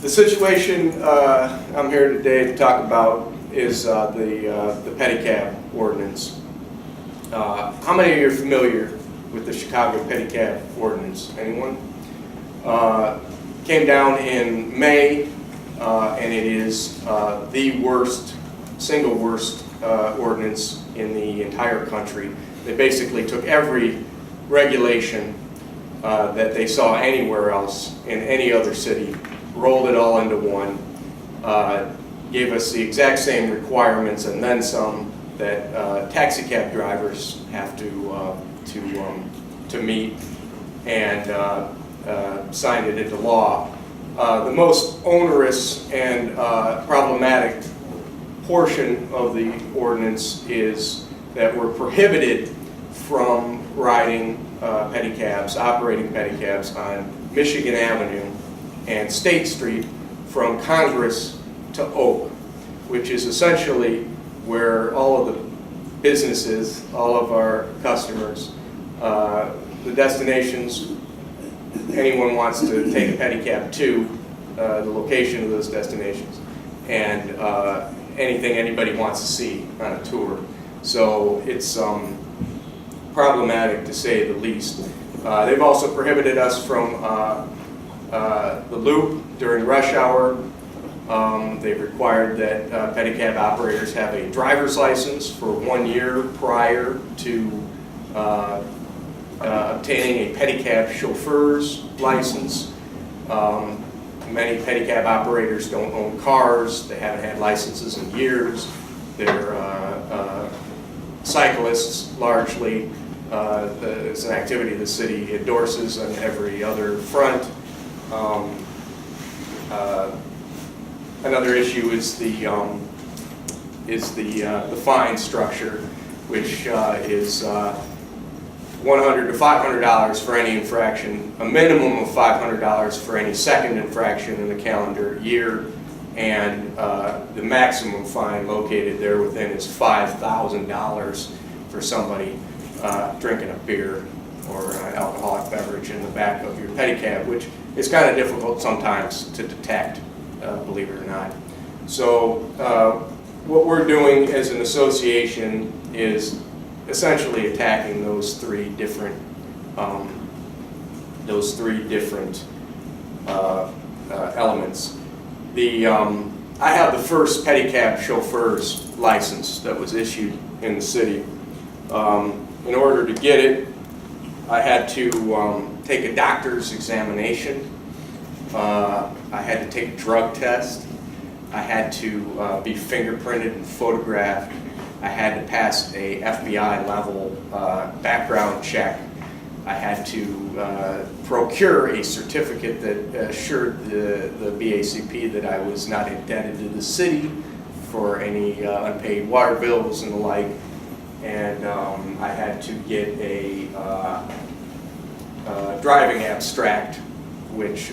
The situation I'm here today to talk about is the Pedicab ordinance. How many of you are familiar with the Chicago Pedicab ordinance? Anyone? Came down in May, and it is the worst, single worst ordinance in the entire country. They basically took every regulation that they saw anywhere else in any other city, rolled it all into one, gave us the exact same requirements and then some that taxi cab drivers have to meet, and signed it into law. The most onerous and problematic portion of the ordinance is that we're prohibited from riding pedicabs, operating pedicabs on Michigan Avenue and State Street from Congress to Oak, which is essentially where all of the businesses, all of our customers, the destinations anyone wants to take a pedicab to, the location of those destinations, and anything anybody wants to see on a tour. So it's problematic to say the least. They've also prohibited us from the loop during rush hour. They've required that pedicab operators have a driver's license for 1 year prior to obtaining a pedicab chauffeur's license. Many pedicab operators don't own cars. They haven't had licenses in years. They're cyclists largely. It's an activity the city endorses on every other front. Another issue is the fine structure, which is $100 to $500 for any infraction, a minimum of $500 for any second infraction in the calendar year, and the maximum fine located there within is $5,000 for somebody drinking a beer or an alcoholic beverage in the back of your pedicab, which is kind of difficult sometimes to detect, believe it or not. So what we're doing as an association is essentially attacking those three different elements. I have the first pedicab chauffeur's license that was issued in the city. In order to get it, I had to take a doctor's examination. I had to take a drug test. I had to be fingerprinted and photographed. I had to pass a FBI level background check. I had to procure a certificate that assured the BACP that I was not indebted to the city for any unpaid water bills and the like. And I had to get a driving abstract, which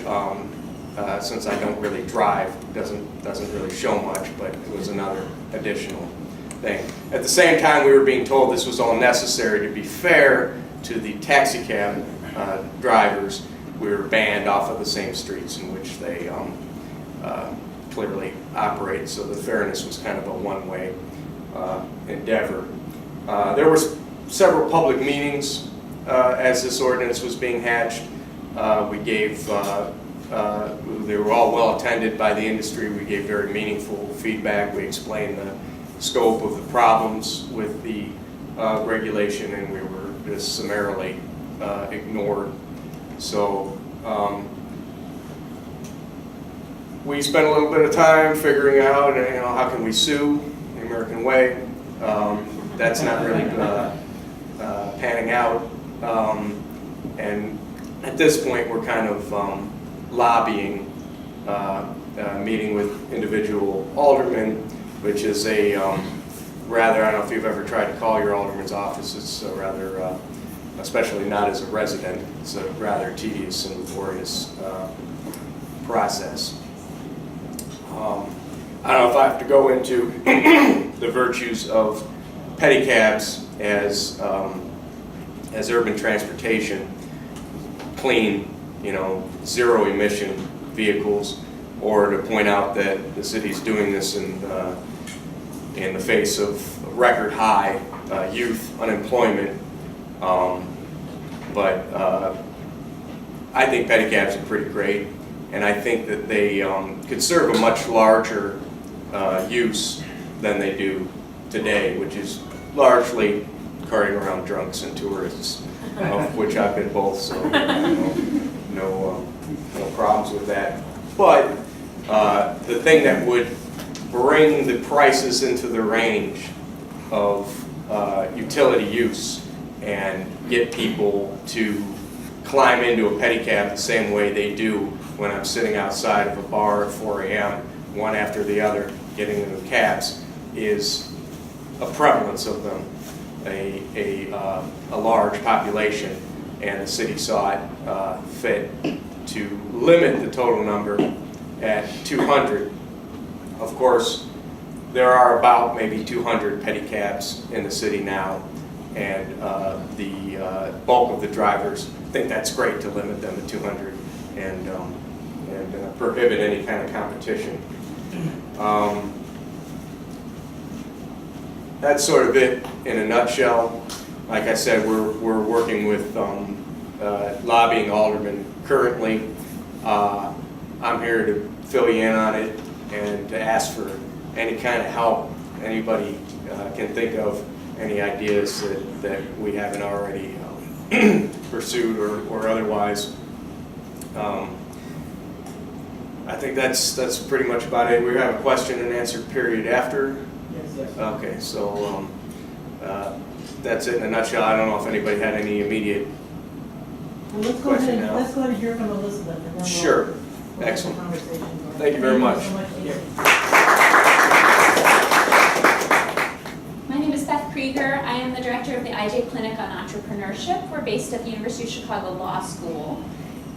since I don't really drive, doesn't really show much, but it was another additional thing. At the same time, we were being told this was all necessary to be fair to the taxi cab drivers. We were banned off of the same streets in which they clearly operate, so the fairness was kind of a one-way endeavor. There were several public meetings as this ordinance was being hatched. We gave, they were all well attended by the industry. We gave very meaningful feedback. We explained the scope of the problems with the regulation, and we were just summarily ignored. So we spent a little bit of time figuring out, how can we sue the American way. That's not really panning out, and at this point we're kind of lobbying, meeting with individual aldermen, which is a rather, I don't know if you've ever tried to call your alderman's office, it's a rather, especially not as a resident, it's a rather tedious and laborious process. I don't know if I have to go into the virtues of pedicabs as urban transportation, clean, zero emission vehicles. or to point out that the city's doing this in the face of record high youth unemployment. But I think pedicabs are pretty great, and I think that they could serve a much larger use than they do today, which is largely carting around drunks and tourists, of which I've been both, so no problems with that. But the thing that would bring the prices into the range of utility use and get people to climb into a pedicab the same way they do when I'm sitting outside of a bar at 4 a.m., one after the other, getting into cabs, is a prevalence of them, a large population, and the city saw it fit to limit the total number at 200. Of course, there are about maybe 200 pedicabs in the city now, and the bulk of the drivers think that's great to limit them to 200 and prohibit any kind of competition. That's sort of it in a nutshell. Like I said, we're working with lobbying aldermen currently. I'm here to fill you in on it and to ask for any kind of help anybody can think of, any ideas that we haven't already pursued or otherwise. I think that's pretty much about it. We have a question and answer period after. Yes. Okay, so that's it in a nutshell. I don't know if anybody had any immediate Well, let's go question ahead. now. Let's go ahead and hear from Elizabeth, and then Sure. we'll have the Excellent. conversation going. Thank you very much. So much, Lisa. My name is Beth Kregor. I am the director of the IJ Clinic on Entrepreneurship. We're based at the University of Chicago Law School,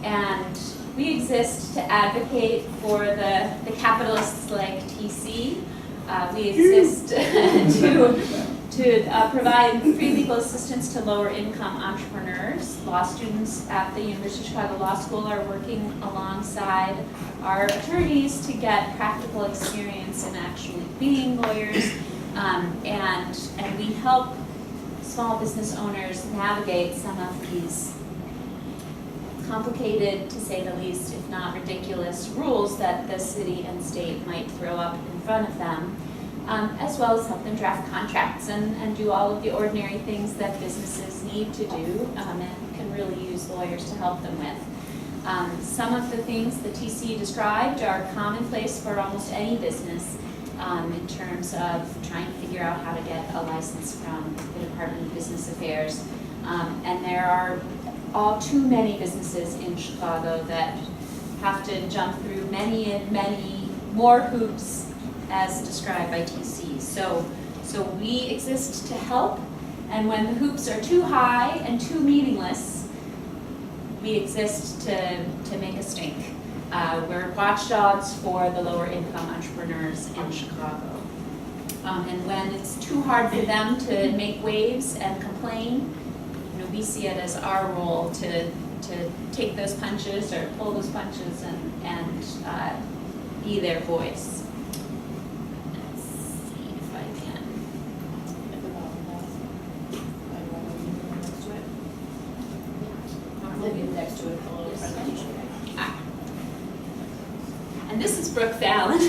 and we exist to advocate for the capitalists like TC. We exist to provide free legal assistance to lower income entrepreneurs. Law students at the University of Chicago Law School are working alongside our attorneys to get practical experience in actually being lawyers, and we help small business owners navigate some of these complicated, to say the least, if not ridiculous, rules that the city and state might throw up in front of them, as well as help them draft contracts and do all of the ordinary things that businesses need to do and can really use lawyers to help them with. Some of the things the TC described are commonplace for almost any business in terms of trying to figure out how to get a license from the Department of Business Affairs. And there are all too many businesses in Chicago that have to jump through many and many more hoops as described by TC. So we exist to help, and when the hoops are too high and too meaningless, we exist to make a stink. We're watchdogs for the lower income entrepreneurs in Chicago. And when it's too hard for them to make waves and complain, we see it as our role to take those punches or pull those punches and be their voice. Let's see if I can. Next to it, a little presentation. And this is Brooke Fallon,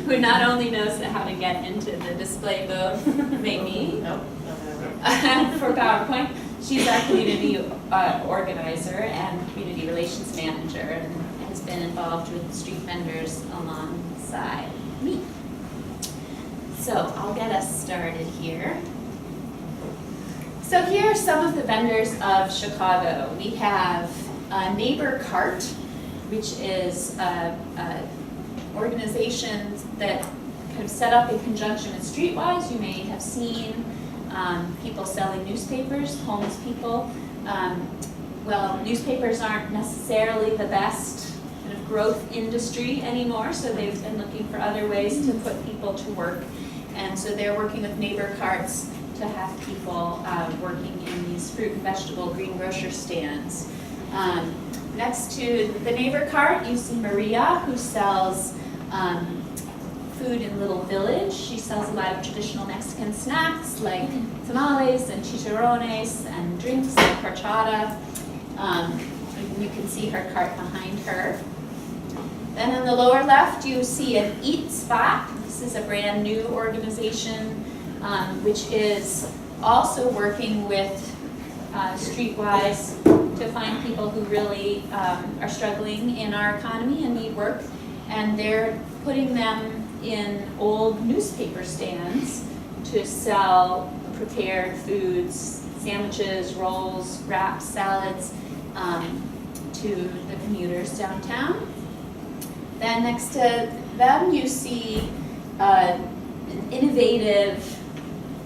who not only knows how to get into the display booth, maybe, for PowerPoint. She's our community organizer and community relations manager, and has been involved with street vendors alongside me. So I'll get us started here. So here are some of the vendors of Chicago. We have Neighbor Cart, which is an organization that kind of set up in conjunction with Streetwise. You may have seen people selling newspapers, homeless people. Well, newspapers aren't necessarily the best kind of growth industry anymore, so they've been looking for other ways to put people to work. And so they're working with Neighbor Carts to have people working in these fruit and vegetable greengrocer stands. Next to the neighbor cart, you see Maria, who sells food in Little Village. She sells a lot of traditional Mexican snacks like tamales and chicharrones and drinks like horchata. You can see her cart behind her. Then in the lower left, you see an Eat Spot. This is a brand new organization which is also working with Streetwise to find people who really are struggling in our economy and need work. And they're putting them in old newspaper stands to sell prepared foods, sandwiches, rolls, wraps, salads to the commuters downtown. Then next to them you see an innovative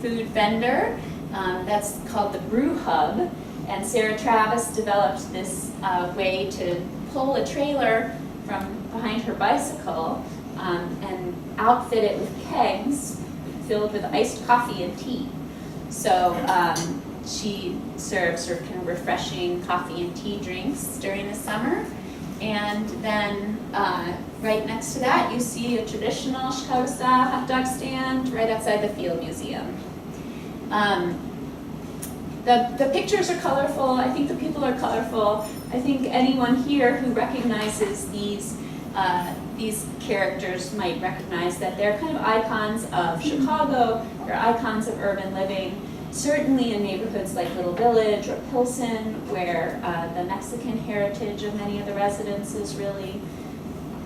food vendor that's called the Brew Hub. And Sarah Travis developed this way to pull a trailer from behind her bicycle and outfit it with kegs filled with iced coffee and tea. So she serves sort of kind of refreshing coffee and tea drinks during the summer. And then right next to that, you see a traditional Chicago-style hot dog stand right outside the Field Museum. The pictures are colorful. I think the people are colorful. I think anyone here who recognizes these characters might recognize that they're kind of icons of Chicago. They're icons of urban living. Certainly in neighborhoods like Little Village or Pilsen, where the Mexican heritage of many of the residents is really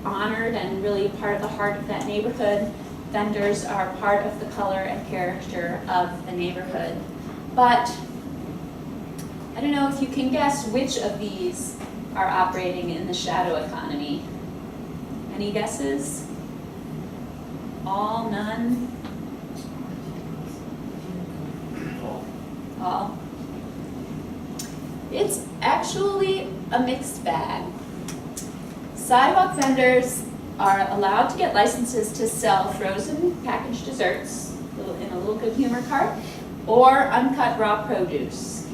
honored and really part of the heart of that neighborhood. Vendors are part of the color and character of the neighborhood. But I don't know if you can guess which of these are operating in the shadow economy. Any guesses? All? None? All. It's actually a mixed bag. Sidewalk vendors are allowed to get licenses to sell frozen packaged desserts in a little good humor cart or uncut raw produce.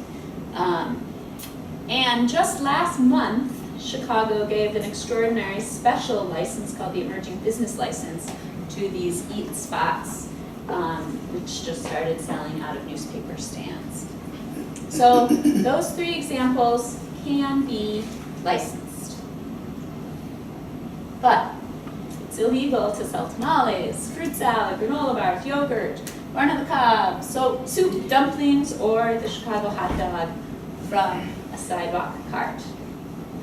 And just last month, Chicago gave an extraordinary special license called the Emerging Business License to these Eat Spots, which just started selling out of newspaper stands. So those three examples can be licensed. But it's illegal to sell tamales, fruit salad, granola bars, yogurt, corn on the cob, soup, dumplings, or the Chicago hot dog from a sidewalk cart.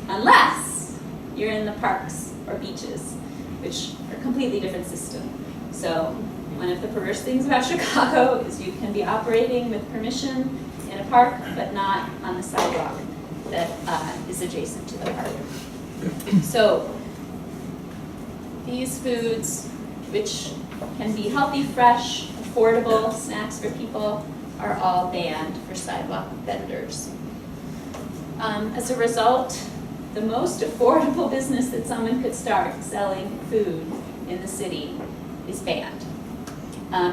Unless you're in the parks or beaches, which are a completely different system. So one of the perverse things about Chicago is you can be operating with permission in a park, but not on the sidewalk that is adjacent to the park. So these foods, which can be healthy, fresh, affordable snacks for people, are all banned for sidewalk vendors. As a result, the most affordable business that someone could start selling food in the city is banned.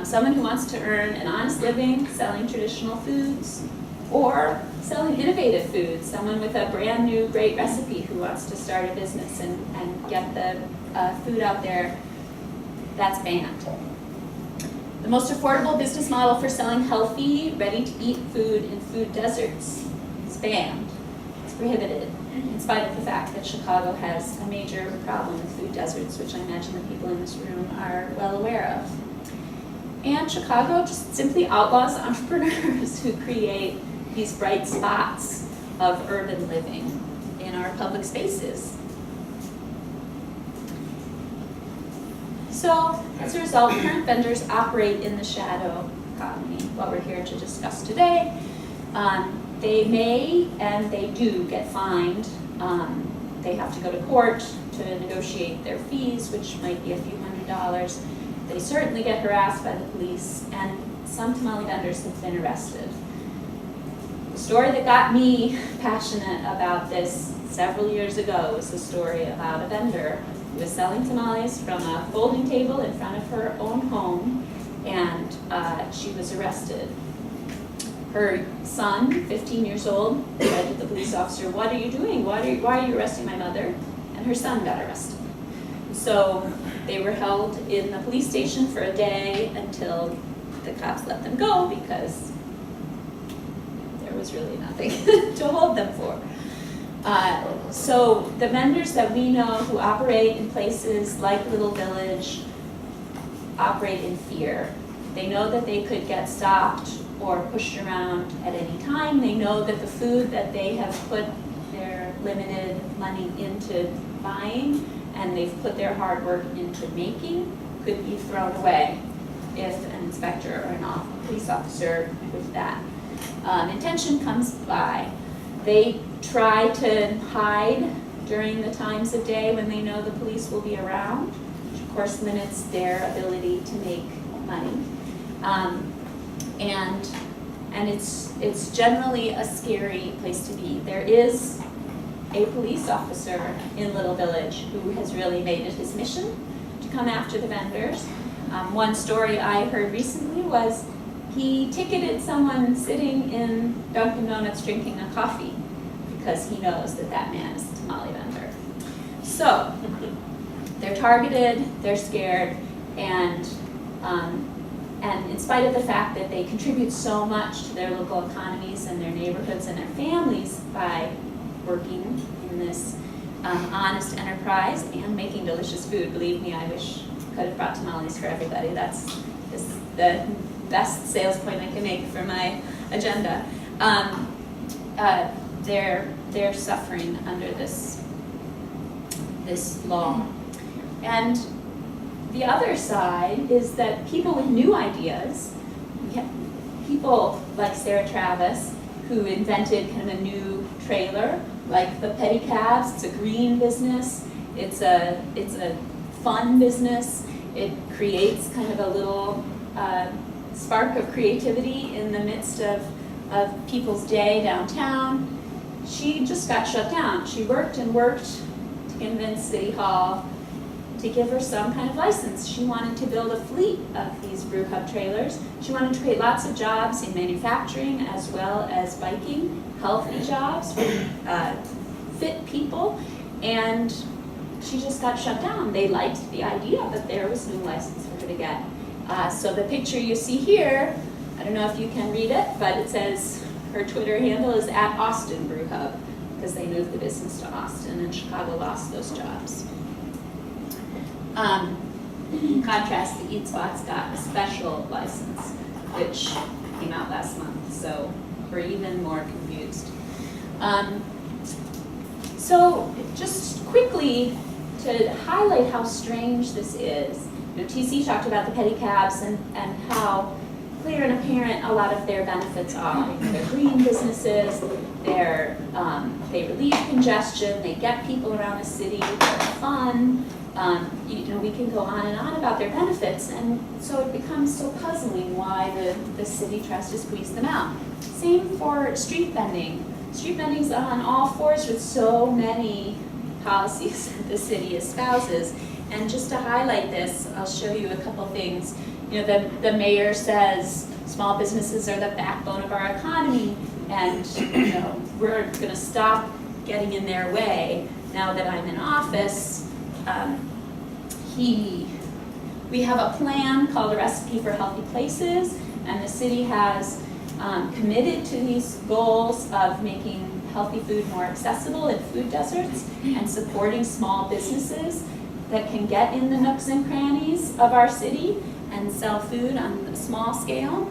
Someone who wants to earn an honest living selling traditional foods or selling innovative foods, someone with a brand new great recipe who wants to start a business and get the food out there, that's banned. The most affordable business model for selling healthy, ready-to-eat food in food deserts is banned. It's prohibited, in spite of the fact that Chicago has a major problem with food deserts, which I imagine the people in this room are well aware of. And Chicago just simply outlaws entrepreneurs who create these bright spots of urban living in our public spaces. So, as a result, current vendors operate in the shadow economy, what we're here to discuss today. They may and they do get fined. They have to go to court to negotiate their fees, which might be a few $100s. They certainly get harassed by the police, and some tamale vendors have been arrested. The story that got me passionate about this several years ago was the story about a vendor who was selling tamales from a folding table in front of her own home, and she was arrested. Her son, 15 years old, said to the police officer, "What are you doing? Why are you arresting my mother?" And her son got arrested. So they were held in the police station for a day until the cops let them go because there was really nothing to hold them for. So the vendors that we know who operate in places like Little Village operate in fear. They know that they could get stopped or pushed around at any time. They know that the food that they have put their limited money into buying and they've put their hard work into making could be thrown away if an inspector or a police officer with that intention comes by. They try to hide during the times of day when they know the police will be around, which of course limits their ability to make money. And it's generally a scary place to be. There is a police officer in Little Village who has really made it his mission to come after the vendors. One story I heard recently was he ticketed someone sitting in Dunkin' Donuts drinking a coffee because he knows that that man is a tamale vendor. So they're targeted, they're scared, and in spite of the fact that they contribute so much to their local economies and their neighborhoods and their families by working in this honest enterprise and making delicious food. Believe me, I wish I could have brought tamales for everybody. That's the best sales point I can make for my agenda. They're suffering under this law. And the other side is that people with new ideas, people like Sarah Travis, who invented kind of a new trailer, like the Pedicabs. It's a green business. It's a fun business. It creates kind of a little spark of creativity in the midst of people's day downtown. She just got shut down. She worked and worked to convince City Hall to give her some kind of license. She wanted to build a fleet of these brew hub trailers. She wanted to create lots of jobs in manufacturing as well as biking, healthy jobs for fit people, and she just got shut down. They liked the idea, but there was no license for her to get. So the picture you see here, I don't know if you can read it, but it says her Twitter handle is @AustinBrewHub because they moved the business to Austin and Chicago lost those jobs. In contrast, the Eat Spot's got a special license, which came out last month, so we're even more confused. So just quickly to highlight how strange this is, TC talked about the pedicabs and how clear and apparent a lot of their benefits are. They're green businesses, they relieve congestion, they get people around the city, they're fun. We can go on and on about their benefits, and so it becomes so puzzling why the city tries to squeeze them out. Same for street vending. Street vending's on all fours with so many policies that the city espouses. And just to highlight this, I'll show you a couple things. The mayor says small businesses are the backbone of our economy, and we're going to stop getting in their way now that I'm in office. We have a plan called a Recipe for Healthy Places, and the city has committed to these goals of making healthy food more accessible in food deserts and supporting small businesses that can get in the nooks and crannies of our city and sell food on a small scale.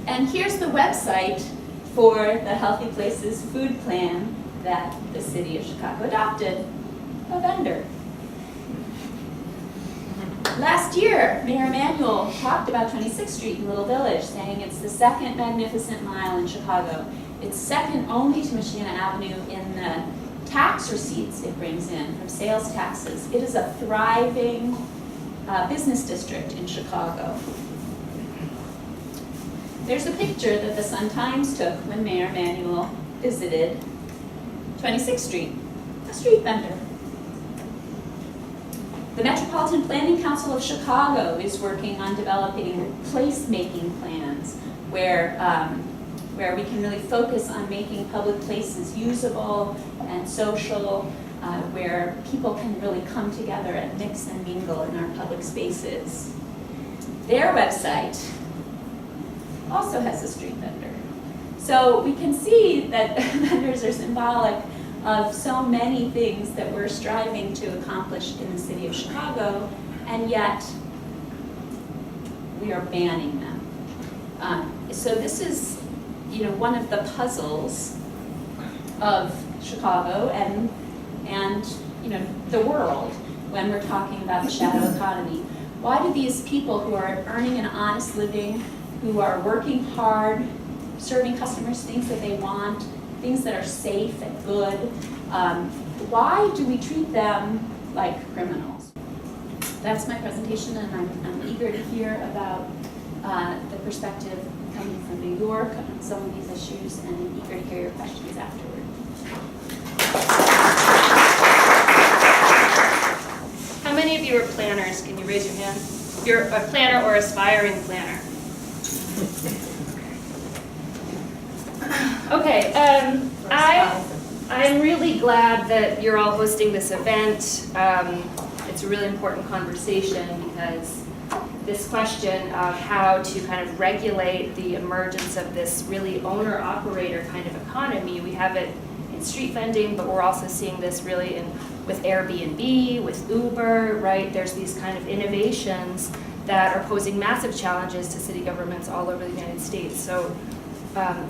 And here's the website for the Healthy Places food plan that the city of Chicago adopted, a vendor. Last year, Mayor Emanuel talked about 26th Street in Little Village, saying it's the second magnificent mile in Chicago. It's second only to Michiana Avenue in the tax receipts it brings in from sales taxes. It is a thriving business district in Chicago. There's a picture that the Sun-Times took when Mayor Emanuel visited 26th Street, a street vendor. The Metropolitan Planning Council of Chicago is working on developing place-making plans where we can really focus on making public places usable and social, where people can really come together and mix and mingle in our public spaces. Their website also has a street vendor. So we can see that vendors are symbolic of so many things that we're striving to accomplish in the city of Chicago, and yet we are banning them. So this is, one of the puzzles of Chicago and the world when we're talking about the shadow economy. Why do these people who are earning an honest living, who are working hard, serving customers things that they want, things that are safe and good, why do we treat them like criminals? That's my presentation, and I'm eager to hear about the perspective coming from New York on some of these issues, and I'm eager to hear your questions afterward. How many of you are planners? Can you raise your hand? If you're a planner or aspiring planner. Okay, I'm really glad that you're all hosting this event. It's a really important conversation because this question of how to kind of regulate the emergence of this really owner-operator kind of economy. We have it in street vending, but we're also seeing this really with Airbnb, with Uber, right? There's these kind of innovations that are posing massive challenges to city governments all over the United States. So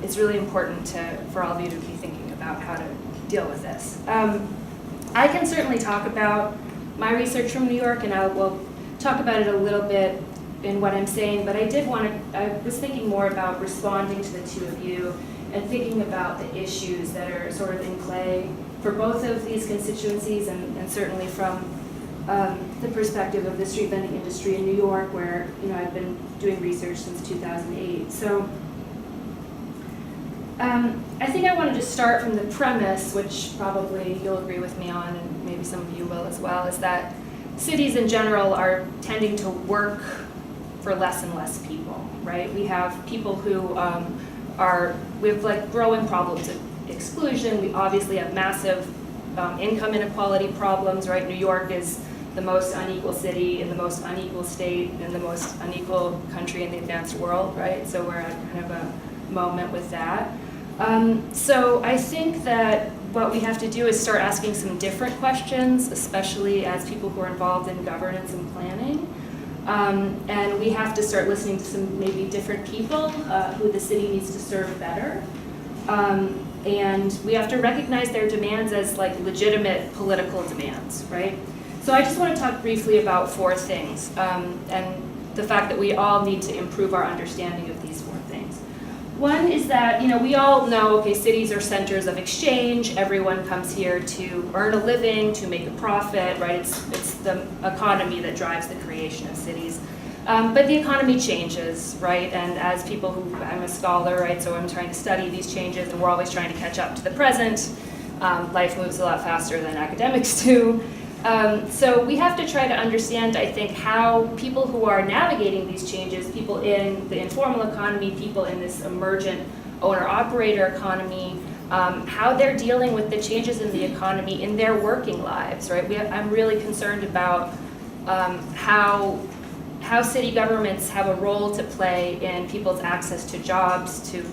it's really important for all of you to be thinking about how to deal with this. I can certainly talk about my research from New York, and I will talk about it a little bit in what I'm saying, but I was thinking more about responding to the two of you and thinking about the issues that are sort of in play for both of these constituencies, and certainly from the perspective of the street vending industry in New York, where I've been doing research since 2008. So I think I wanted to start from the premise, which probably you'll agree with me on, and maybe some of you will as well, is that cities in general are tending to work for less and less people, right? We have people who we have like growing problems of exclusion. We obviously have massive income inequality problems, right? New York is the most unequal city in the most unequal state in the most unequal country in the advanced world, right? So we're at kind of a moment with that. So I think that what we have to do is start asking some different questions, especially as people who are involved in governance and planning. And we have to start listening to some maybe different people who the city needs to serve better. And we have to recognize their demands as like legitimate political demands, right? So I just want to talk briefly about four things, and the fact that we all need to improve our understanding of these four things. One is that, we all know, okay, cities are centers of exchange. Everyone comes here to earn a living, to make a profit, right? It's the economy that drives the creation of cities. But the economy changes, right? And as people I'm a scholar, right? So I'm trying to study these changes, and we're always trying to catch up to the present. Life moves a lot faster than academics do. So we have to try to understand, I think, how people who are navigating these changes, people in the informal economy, people in this emergent owner-operator economy, how they're dealing with the changes in the economy in their working lives, right? I'm really concerned about how city governments have a role to play in people's access to jobs, to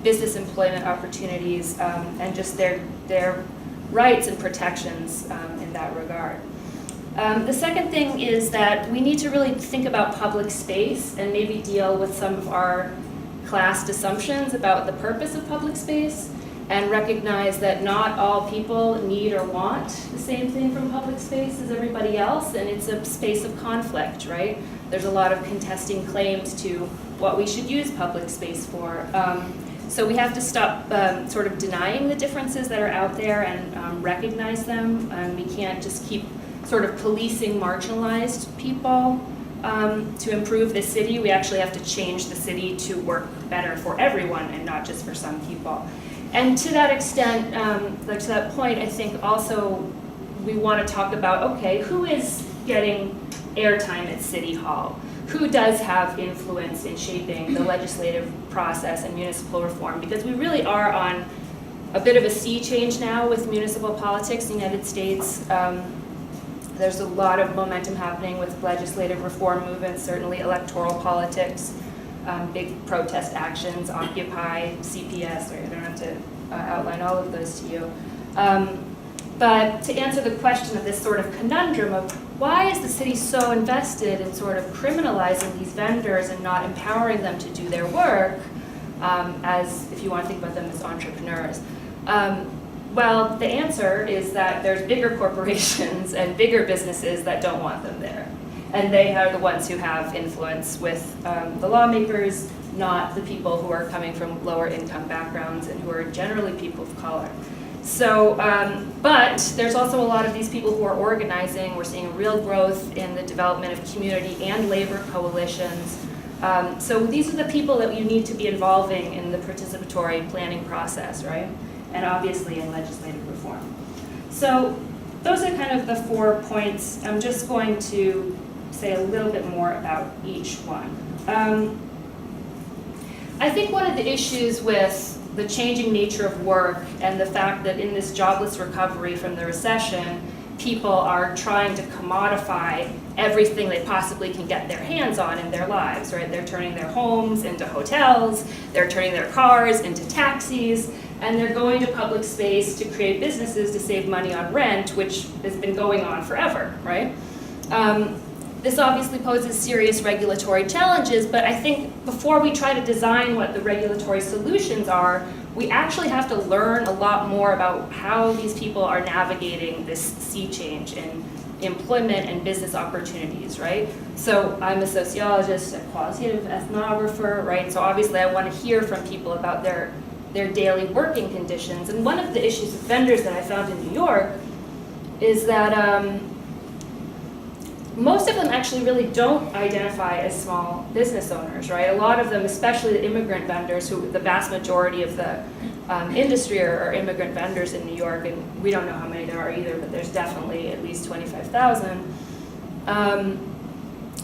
business employment opportunities, and just their rights and protections in that regard. The second thing is that we need to really think about public space and maybe deal with some of our classed assumptions about the purpose of public space, and recognize that not all people need or want the same thing from public space as everybody else, and it's a space of conflict, right? There's a lot of contesting claims to what we should use public space for. So we have to stop sort of denying the differences that are out there and recognize them. We can't just keep sort of policing marginalized people to improve the city. We actually have to change the city to work better for everyone and not just for some people. And to that extent, to that point, I think also we want to talk about, okay, who is getting airtime at City Hall? who does have influence in shaping the legislative process and municipal reform, because we really are on a bit of a sea change now with municipal politics in the United States. There's a lot of momentum happening with legislative reform movements, certainly electoral politics, big protest actions, Occupy, CPS, right? I don't have to outline all of those to you. But to answer the question of this sort of conundrum of why is the city so invested in sort of criminalizing these vendors and not empowering them to do their work, as if you want to think about them as entrepreneurs? Well, the answer is that there's bigger corporations and bigger businesses that don't want them there. And they are the ones who have influence with the lawmakers, not the people who are coming from lower income backgrounds and who are generally people of color. So, but there's also a lot of these people who are organizing. We're seeing a real growth in the development of community and labor coalitions. So these are the people that you need to be involving in the participatory planning process, right? And obviously in legislative reform. So those are kind of the 4 points. I'm just going to say a little bit more about each one. I think one of the issues with the changing nature of work and the fact that in this jobless recovery from the recession, people are trying to commodify everything they possibly can get their hands on in their lives, right? They're turning their homes into hotels, they're turning their cars into taxis, and they're going to public space to create businesses to save money on rent, which has been going on forever, right? This obviously poses serious regulatory challenges, but I think before we try to design what the regulatory solutions are, we actually have to learn a lot more about how these people are navigating this sea change in employment and business opportunities, right? So I'm a sociologist, a qualitative ethnographer, right? So obviously I want to hear from people about their daily working conditions. And one of the issues with vendors that I found in New York is that most of them actually really don't identify as small business owners, right? A lot of them, especially the immigrant vendors, who the vast majority of the industry are immigrant vendors in New York, and we don't know how many there are either, but there's definitely at least 25,000.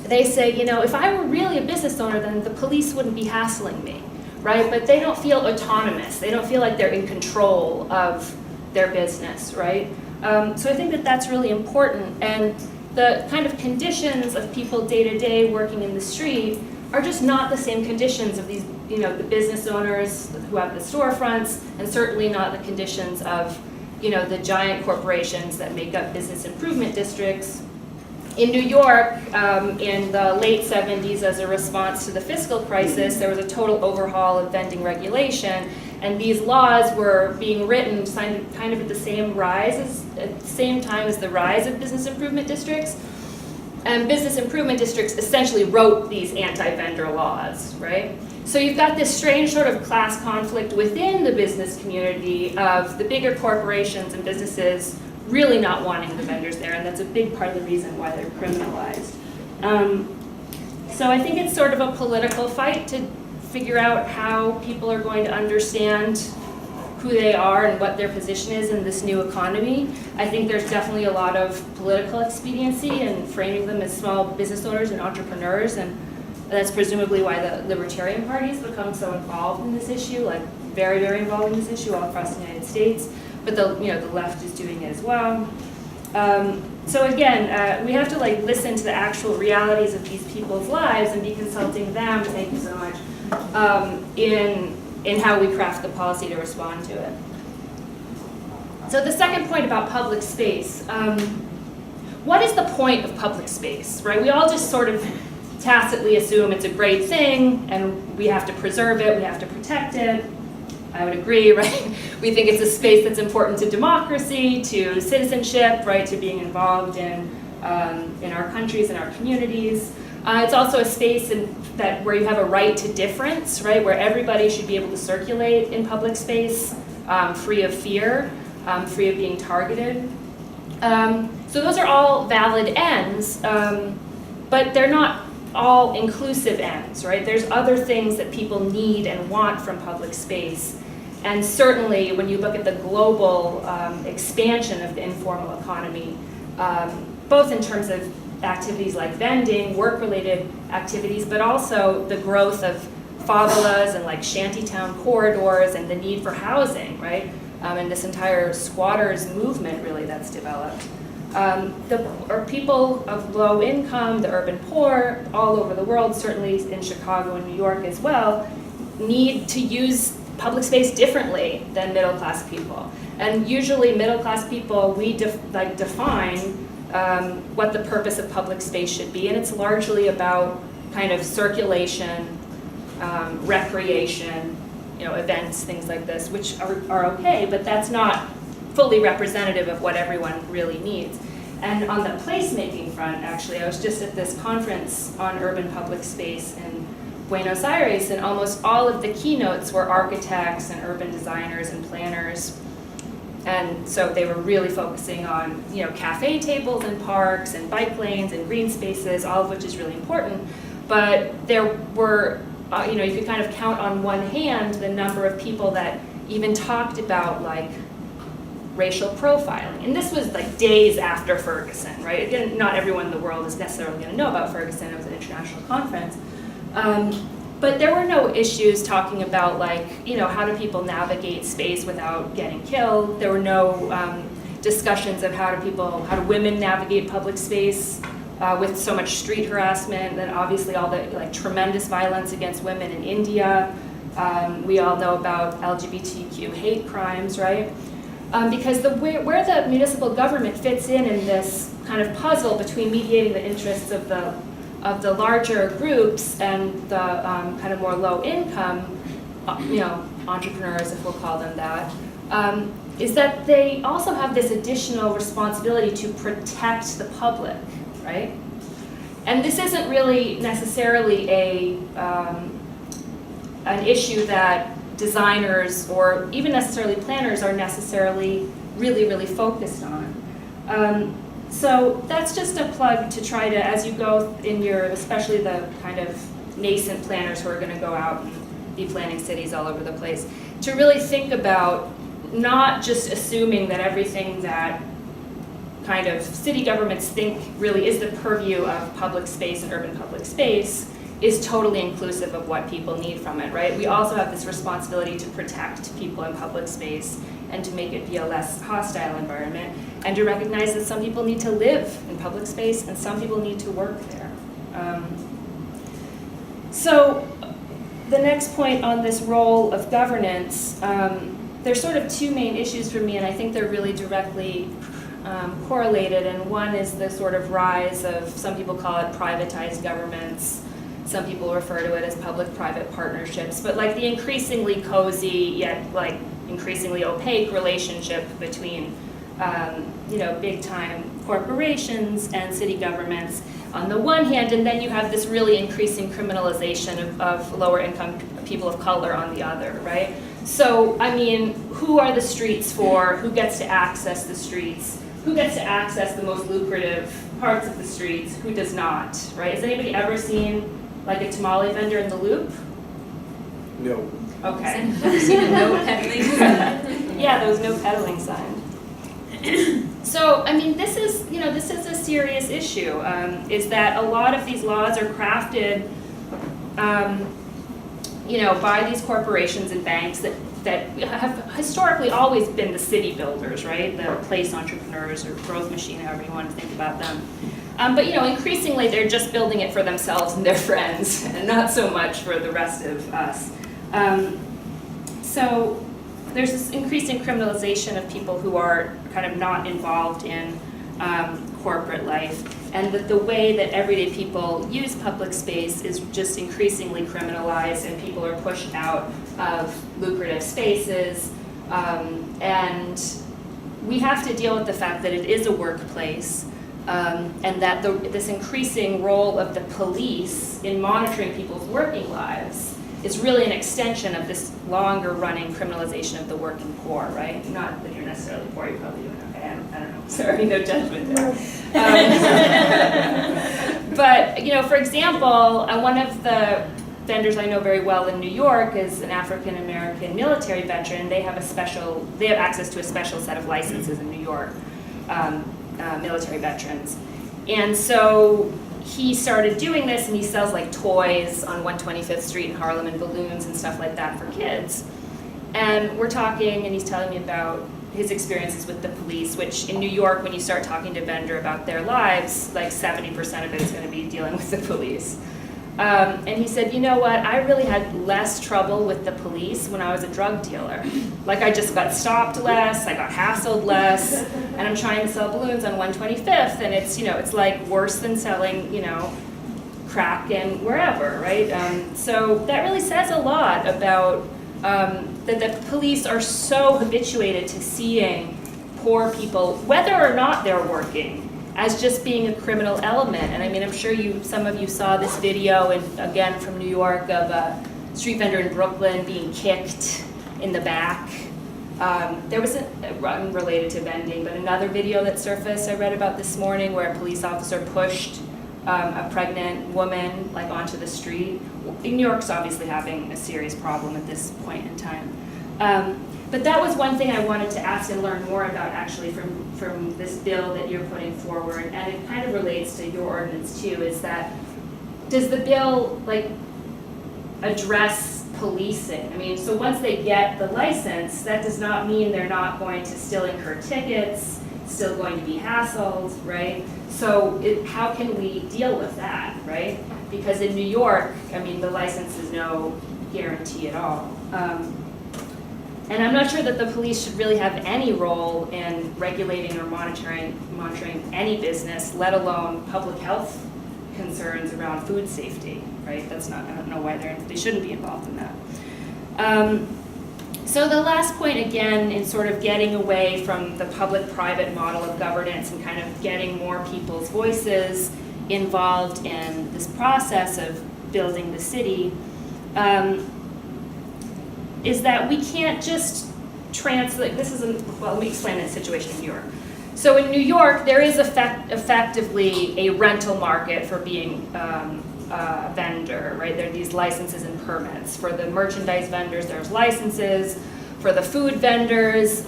They say, you know, if I were really a business owner, then the police wouldn't be hassling me, right? But they don't feel autonomous. They don't feel like they're in control of their business, right? So I think that that's really important. And the kind of conditions of people day to day working in the street are just not the same conditions of these, you know, the business owners who have the storefronts, and certainly not the conditions of, you know, the giant corporations that make up business improvement districts. In New York, in the late 70s, as a response to the fiscal crisis, there was a total overhaul of vending regulation, and these laws were being written kind of at the same time as the rise of business improvement districts. And business improvement districts essentially wrote these anti-vendor laws, right? So you've got this strange sort of class conflict within the business community of the bigger corporations and businesses really not wanting the vendors there, and that's a big part of the reason why they're criminalized. So I think it's sort of a political fight to figure out how people are going to understand who they are and what their position is in this new economy. I think there's definitely a lot of political expediency in framing them as small business owners and entrepreneurs, and that's presumably why the Libertarian Party has become so involved in this issue, like very, very involved in this issue all across the United States. But the left is doing it as well. So again, we have to like listen to the actual realities of these people's lives and be consulting them, thank you so much, in how we craft the policy to respond to it. So the second point about public space. What is the point of public space, right? We all just sort of tacitly assume it's a great thing and we have to preserve it, we have to protect it. I would agree, right? We think it's a space that's important to democracy, to citizenship, right, to being involved in our countries and our communities. It's also a space where you have a right to difference, right, where everybody should be able to circulate in public space, free of fear, free of being targeted. So those are all valid ends, but they're not all inclusive ends, right? There's other things that people need and want from public space. And certainly when you look at the global expansion of the informal economy, both in terms of activities like vending, work-related activities, but also the growth of favelas and like shantytown corridors and the need for housing, right? And this entire squatters movement really that's developed. Or people of low income, the urban poor, all over the world, certainly in Chicago and New York as well, need to use public space differently than middle-class people. And usually middle-class people, we define what the purpose of public space should be, and it's largely about kind of circulation, recreation, events, things like this, which are okay, but that's not fully representative of what everyone really needs. And on the placemaking front, actually, I was just at this conference on urban public space in Buenos Aires, and almost all of the keynotes were architects and urban designers and planners. And so they were really focusing on, cafe tables and parks and bike lanes and green spaces, all of which is really important. But there were, you could kind of count on one hand the number of people that even talked about like racial profiling. And this was like days after Ferguson, right? Again, not everyone in the world is necessarily going to know about Ferguson. It was an international conference. But there were no issues talking about like, how do people navigate space without getting killed? There were no discussions of how do women navigate public space with so much street harassment, and obviously all the like tremendous violence against women in India. We all know about LGBTQ hate crimes, right? Because where the municipal government fits in this kind of puzzle between mediating the interests of the larger groups and the kind of more low income, entrepreneurs, if we'll call them that, is that they also have this additional responsibility to protect the public, right? And this isn't really necessarily an issue that designers or even necessarily planners are necessarily really focused on. So that's just a plug to try to, as you go in especially the kind of nascent planners who are going to go out and be planning cities all over the place, to really think about not just assuming that everything that kind of city governments think really is the purview of public space and urban public space is totally inclusive of what people need from it, right? We also have this responsibility to protect people in public space and to make it be a less hostile environment, and to recognize that some people need to live in public space and some people need to work there. So the next point on this role of governance, there's sort of two main issues for me, and I think they're really directly correlated, and one is the sort of rise of, some people call it privatized governments, some people refer to it as public-private partnerships, but like the increasingly cozy yet like increasingly opaque relationship between big-time corporations and city governments on the one hand, and then you have this really increasing criminalization of lower-income people of color on the other, right? So, I mean, who are the streets for? Who gets to access the streets? Who gets to access the most lucrative parts of the streets? Who does not, right? Has anybody ever seen like a tamale vendor in the Loop? No. Okay. Ever seen a no peddling sign? Yeah, there was no peddling sign. So, I mean, this is a serious issue, is that a lot of these laws are crafted, by these corporations and banks that have historically always been the city builders, right? The place entrepreneurs or growth machine, however you want to think about them. But increasingly they're just building it for themselves and their friends, and not so much for the rest of us. So there's this increasing criminalization of people who are kind of not involved in corporate life, and that the way that everyday people use public space is just increasingly criminalized, and people are pushed out of lucrative spaces. And we have to deal with the fact that it is a workplace, and that this increasing role of the police in monitoring people's working lives is really an extension of this longer running criminalization of the working poor, right? Not that you're necessarily poor, you're probably doing okay, I don't know, sorry, no judgment there. But, for example, one of the vendors I know very well in New York is an African-American military veteran. They have access to a special set of licenses in New York, military veterans. And so he started doing this, and he sells like toys on 125th Street in Harlem and balloons and stuff like that for kids. And we're talking, and he's telling me about his experiences with the police, which in New York, when you start talking to a vendor about their lives, like 70% of it is going to be dealing with the police. And he said, you know what, I really had less trouble with the police when I was a drug dealer. Like, I just got stopped less, I got hassled less, and I'm trying to sell balloons on 125th, and it's, you know, it's like worse than selling, you know, crack and wherever, right? So that really says a lot about that the police are so habituated to seeing poor people, whether or not they're working, as just being a criminal element. And I mean, I'm sure some of you saw this video, and again from New York, of a street vendor in Brooklyn being kicked in the back. There was unrelated to vending, but another video that surfaced I read about this morning where a police officer pushed a pregnant woman like onto the street. New York's obviously having a serious problem at this point in time. But that was one thing I wanted to ask and learn more about actually from this bill that you're putting forward, and it kind of relates to your ordinance too, is that, does the bill like address policing? I mean, so once they get the license, that does not mean they're not going to still incur tickets, still going to be hassled, right? So how can we deal with that, right? Because in New York, I mean, the license is no guarantee at all. And I'm not sure that the police should really have any role in regulating or monitoring any business, let alone public health concerns around food safety, right? That's not, I don't know why they shouldn't be involved in that. So the last point, again, in sort of getting away from the public-private model of governance and kind of getting more people's voices involved in this process of building the city, is that we can't just translate, well, let me explain the situation in New York. So in New York, there is effectively a rental market for being a vendor, right? There are these licenses and permits. For the merchandise vendors, there's licenses. For the food vendors,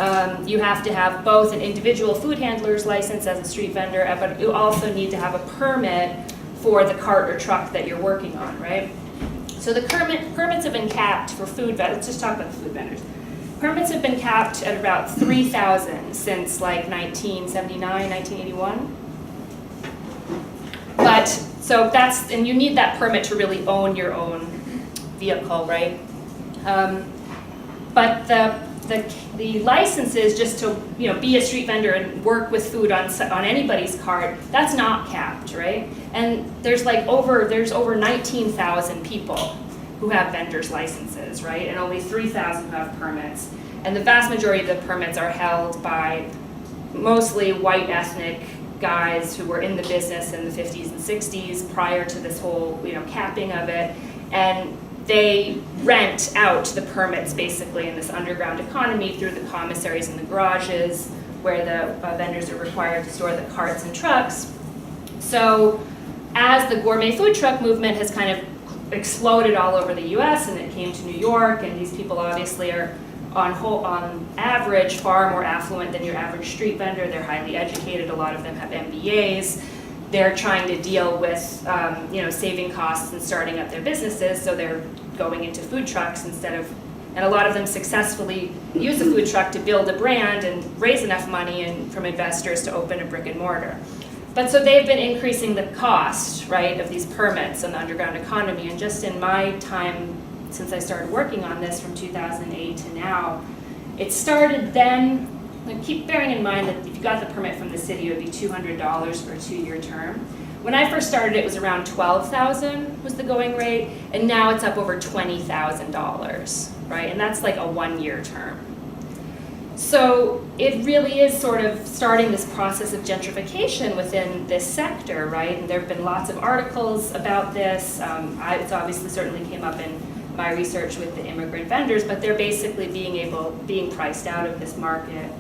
you have to have both an individual food handler's license as a street vendor, but you also need to have a permit for the cart or truck that you're working on, right? So the permits have been capped for food vendors. Let's just talk about the food vendors. Permits have been capped at about 3,000 since like 1979, 1981. But, so that's, and you need that permit to really own your own vehicle, right? But the licenses just to, you know, be a street vendor and work with food on anybody's cart, that's not capped, right? And there's over 19,000 people who have vendors licenses, right? And only 3,000 who have permits. And the vast majority of the permits are held by mostly white ethnic guys who were in the business in the 50s and 60s prior to this whole, you know, capping of it. And they rent out the permits basically in this underground economy through the commissaries and the garages where the vendors are required to store the carts and trucks. So as the gourmet food truck movement has kind of exploded all over the US and it came to New York, and these people obviously are on average far more affluent than your average street vendor. They're highly educated, a lot of them have MBAs. They're trying to deal with you know, saving costs and starting up their businesses, so they're going into food trucks instead of, and a lot of them successfully use a food truck to build a brand and raise enough money from investors to open a brick and mortar. But so they've been increasing the cost, right, of these permits in the underground economy, and just in my time since I started working on this from 2008 to now, it started then. And keep bearing in mind that if you got the permit from the city, it would be $200 for a 2-year term. When I first started, it was around $12,000 was the going rate, and now it's up over $20,000, right? And that's like a 1-year term. So it really is sort of starting this process of gentrification within this sector, right? And there have been lots of articles about this. It's obviously certainly came up in my research with the immigrant vendors, but they're basically being priced out of this market.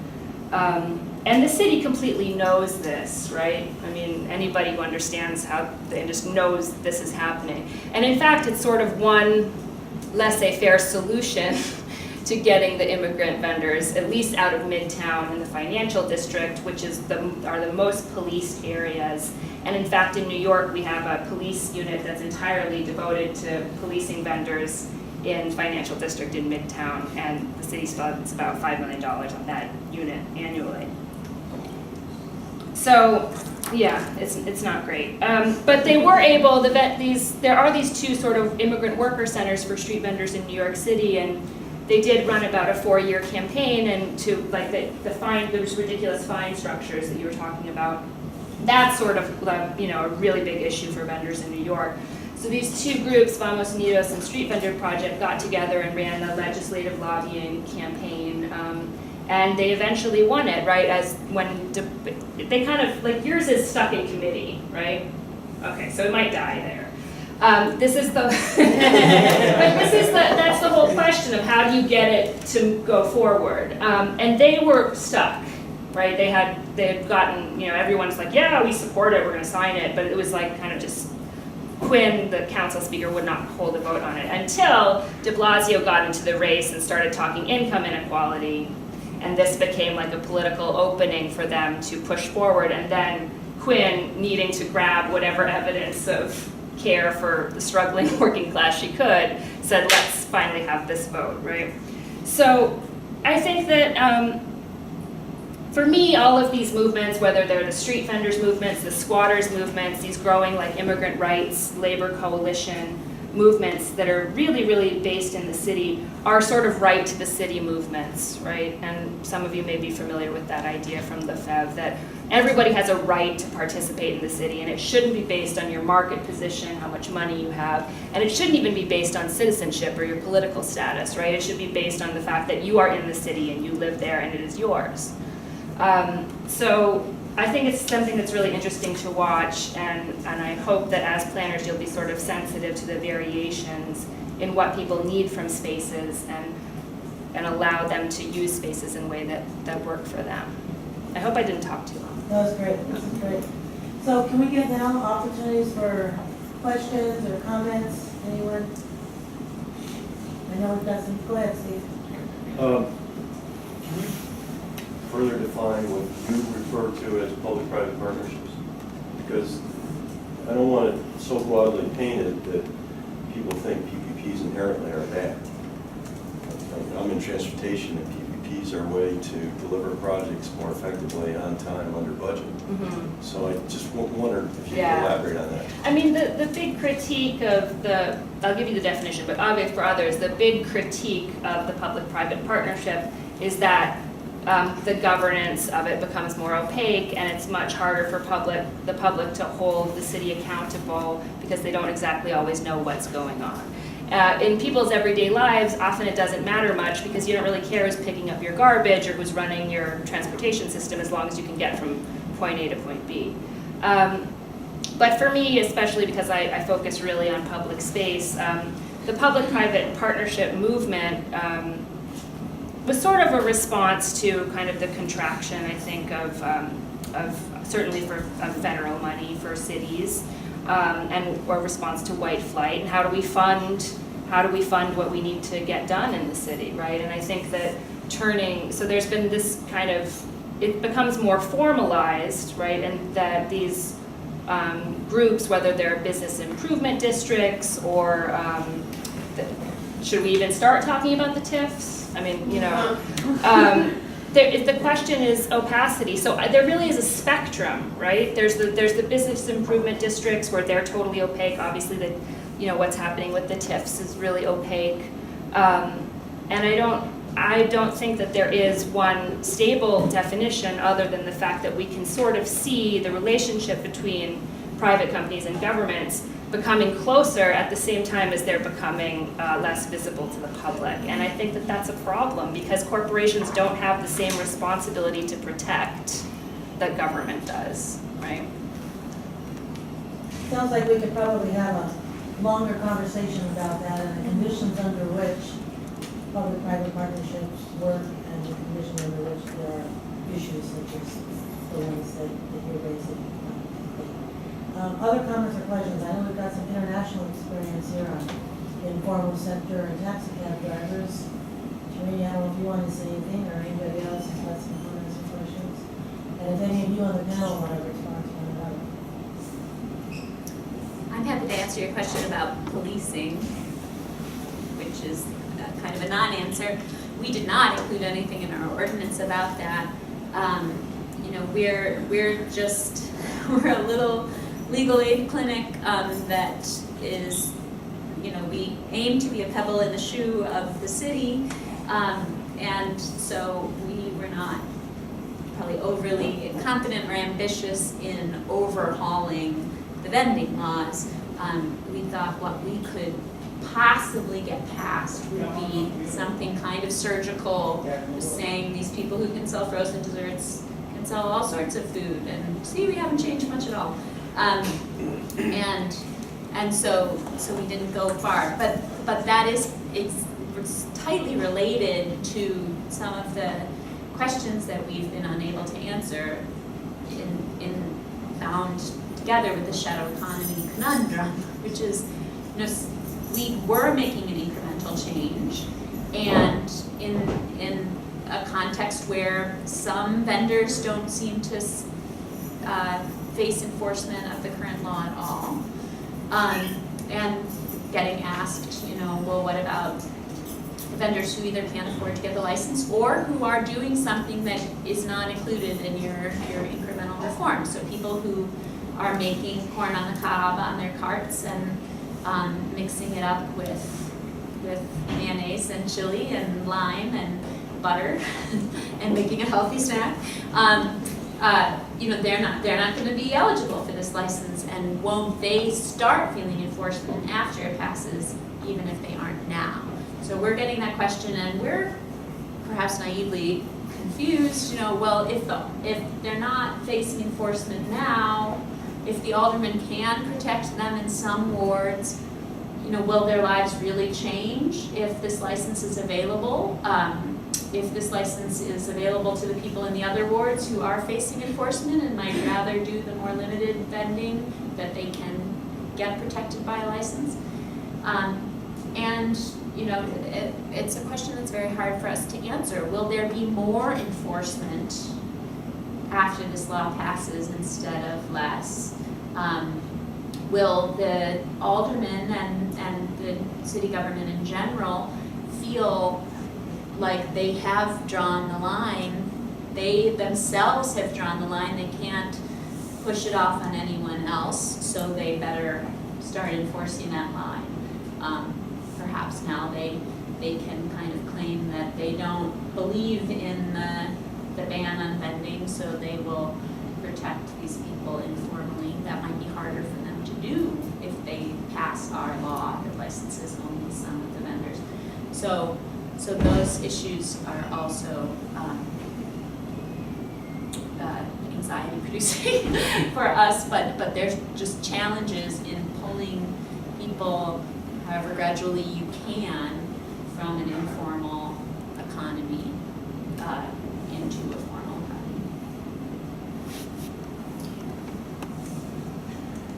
And the city completely knows this, right? I mean, anybody who understands how the industry knows this is happening. And in fact, it's sort of one laissez-faire solution to getting the immigrant vendors, at least out of Midtown and the financial district, which is are the most policed areas, And in fact, in New York, we have a police unit that's entirely devoted to policing vendors in financial district in Midtown, and the city spends about $5 million on that unit annually. So, yeah, it's not great. But they were able, there are these two sort of immigrant worker centers for street vendors in New York City, and they did run about a 4-year campaign, and to like those ridiculous fine structures that you were talking about. That's sort of a really big issue for vendors in New York. So these two groups, Vamos Unidos and Street Vendor Project, got together and ran a legislative lobbying campaign, and they eventually won it, right? They kind of, like, yours is stuck in committee, right? Okay, so it might die there. That's the whole question of how do you get it to go forward? And they were stuck, right? They had gotten, everyone's like, yeah, we support it, we're gonna sign it, but it was like kind of just Quinn, the council speaker, would not hold a vote on it until de Blasio got into the race and started talking income inequality, and this became like a political opening for them to push forward, and then Quinn, needing to grab whatever evidence of care for the struggling working class she could, said, let's finally have this vote, right? So I think that for me, all of these movements, whether they're the street vendors movements, the squatters movements, these growing like immigrant rights, labor coalition movements that are really, really based in the city, are sort of right to the city movements, right? And some of you may be familiar with that idea from the FEV, that everybody has a right to participate in the city, and it shouldn't be based on your market position, how much money you have, and it shouldn't even be based on citizenship or your political status, right? It should be based on the fact that you are in the city and you live there and it is yours. So I think it's something that's really interesting to watch, and I hope that as planners you'll be sort of sensitive to the variations in what people need from spaces and allow them to use spaces in a way that work for them. I hope I didn't talk too long. That was great, this is great. So can we get now opportunities for questions or comments, anyone? I know we've got some, go ahead, Steve. Can you further define what you refer to as public-private partnerships? Because I don't want it so broadly painted that people think PPPs inherently are bad. I'm in transportation, and PPPs are a way to deliver projects more effectively on time, under budget. Mm-hmm. So I just wondered if you could elaborate on that. I mean, the big critique of I'll give you the definition, but obvious for others, the big critique of the public-private partnership is that the governance of it becomes more opaque, and it's much harder for the public to hold the city accountable because they don't exactly always know what's going on. In people's everyday lives, often it doesn't matter much because you don't really care who's picking up your garbage or who's running your transportation system, as long as you can get from point A to point B. But for me, especially because I focus really on public space, the public-private partnership movement was sort of a response to kind of the contraction, I think, of certainly of federal money for cities, and a response to white flight, and how do we fund what we need to get done in the city, right? And I think that so there's been this kind of, it becomes more formalized, right? And that these groups, whether they're business improvement districts or should we even start talking about the TIFs? I mean, the question is opacity. So there really is a spectrum, right? There's the business improvement districts where they're totally opaque. Obviously, what's happening with the TIFs is really opaque, and I don't think that there is one stable definition other than the fact that we can sort of see the relationship between private companies and governments becoming closer at the same time as they're becoming less visible to the public. And I think that that's a problem because corporations don't have the same responsibility to protect that government does, right? Sounds like we could probably have a longer conversation about that and the conditions under which public-private partnerships work and the conditions under which there are issues such as the ones that you're raising. Other comments or questions? I know we've got some international experience here on the informal sector and taxi cab drivers. Shereen, I don't know if you want to say anything or anybody else has got some comments or questions. And if any of you on the panel want to respond to one another. answer your question about policing, which is kind of a non-answer. We did not include anything in our ordinance about that. You know, we're a little legal aid clinic that is, you know, we aim to be a pebble in the shoe of the city, and so we were not probably overly confident or ambitious in overhauling the vending laws. We thought what we could possibly get passed would be something kind of surgical, just saying these people who can sell frozen desserts can sell all sorts of food, and see, we haven't changed much at all. And so we didn't go far, but that is, it's tightly related to some of the questions that we've been unable to answer in bound together with the shadow economy conundrum, which is, you know, we were making an incremental change, and in a context where some vendors don't seem to face enforcement of the current law at all, and getting asked, you know, well, what about vendors who either can't afford to get the license or who are doing something that is not included in your incremental reform? So people who are making corn on the cob on their carts and mixing it up with mayonnaise and chili and lime and butter and making a healthy snack. You know, they're not going to be eligible for this license, and won't they start feeling enforcement after it passes, even if they aren't now? So we're getting that question, and we're perhaps naively confused. You know, well, if they're not facing enforcement now, if the alderman can protect them in some wards, you know, will their lives really change if this license is available? If this license is available to the people in the other wards who are facing enforcement and might rather do the more limited vending that they can get protected by a license. And, you know, it's a question that's very hard for us to answer. Will there be more enforcement after this law passes instead of less? Will the aldermen and the city government in general feel like they have drawn the line, they themselves have drawn the line, they can't push it off on anyone else, so they better start enforcing that line? Perhaps now they can kind of claim that they don't believe in the ban on vending, so they will protect these people informally. That might be harder for them to do if they pass our law that licenses only some of the vendors. So those issues are also anxiety producing for us, but there's just challenges in pulling people, however gradually you can, from an informal economy into a formal economy.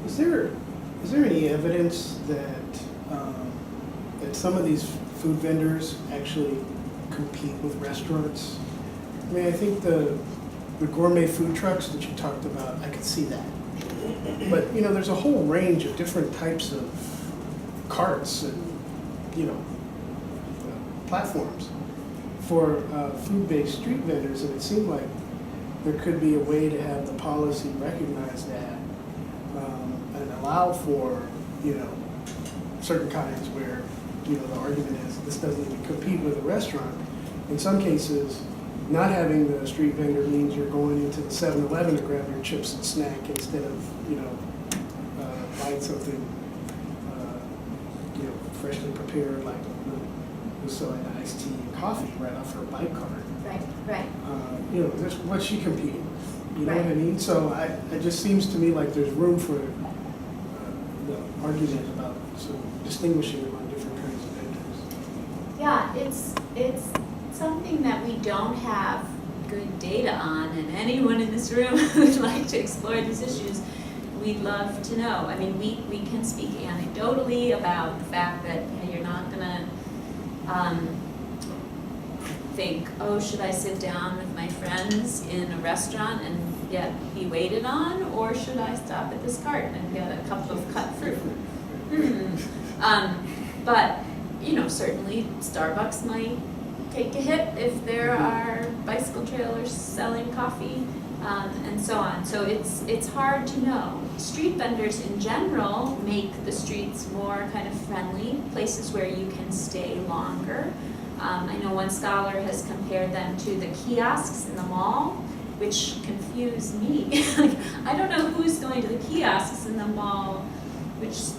Is there any evidence that that some of these food vendors actually compete with restaurants? I mean, I think the gourmet food trucks that you talked about, I could see that. But, you know, there's a whole range of different types of carts and, you know, platforms for food-based street vendors, and it seemed like there could be a way to have the policy recognize that and allow for, you know, certain kinds where, you know, the argument is this doesn't even compete with a restaurant. In some cases, not having the street vendor means you're going into the 7-Eleven to grab your chips and snack instead of, you know, buying something, you know, freshly prepared, like with selling iced tea and coffee right off her bike cart. Right. You know, there's what's she competing with? You know what I mean? So it just seems to me like there's room for the argument about sort of distinguishing among different kinds of vendors. Yeah, it's something that we don't have good data on, and anyone in this room who would like to explore these issues, we'd love to know. I mean, we can speak anecdotally about the fact that, you know, you're not gonna think, oh, should I sit down with my friends in a restaurant and be waited on, or should I stop at this cart and get a cup of cut fruit? But, you know, certainly Starbucks might take a hit if there are bicycle trailers selling coffee, and so on. So it's hard to know. Street vendors in general make the streets more kind of friendly, places where you can stay longer. I know one scholar has compared them to the kiosks in the mall, which confused me. Like, I don't know who's going to the kiosks in the mall, which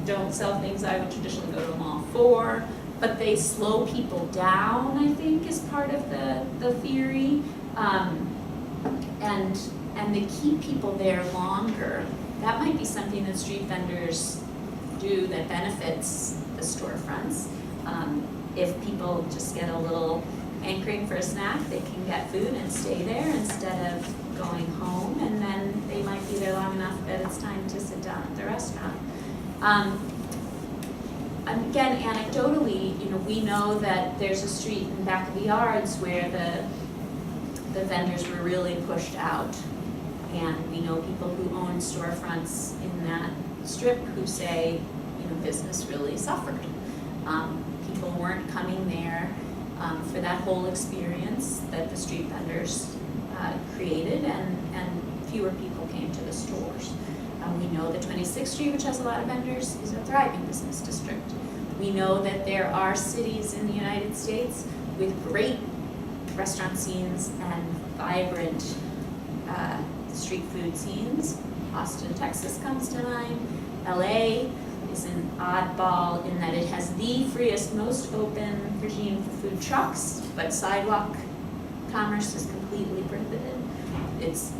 don't sell things I would traditionally go to a mall for, but they slow people down, I think, is part of the theory. And they keep people there longer. That might be something that street vendors do that benefits the storefronts. If people just get a little hankering for a snack, they can get food and stay there instead of going home, and then they might be there long enough that it's time to sit down at the restaurant. Again, anecdotally, you know, we know that there's a street in back of the yards where the vendors were really pushed out. And we know people who own storefronts in that strip who say, you know, business really suffered. People weren't coming there for that whole experience that the street vendors created, and fewer people came to the stores. We know that 26th Street, which has a lot of vendors, is a thriving business district. We know that there are cities in the United States with great restaurant scenes and vibrant street food scenes. Austin, Texas comes to mind. LA is an oddball in that it has the freest, most open regime for food trucks, but sidewalk commerce is completely prohibited. There's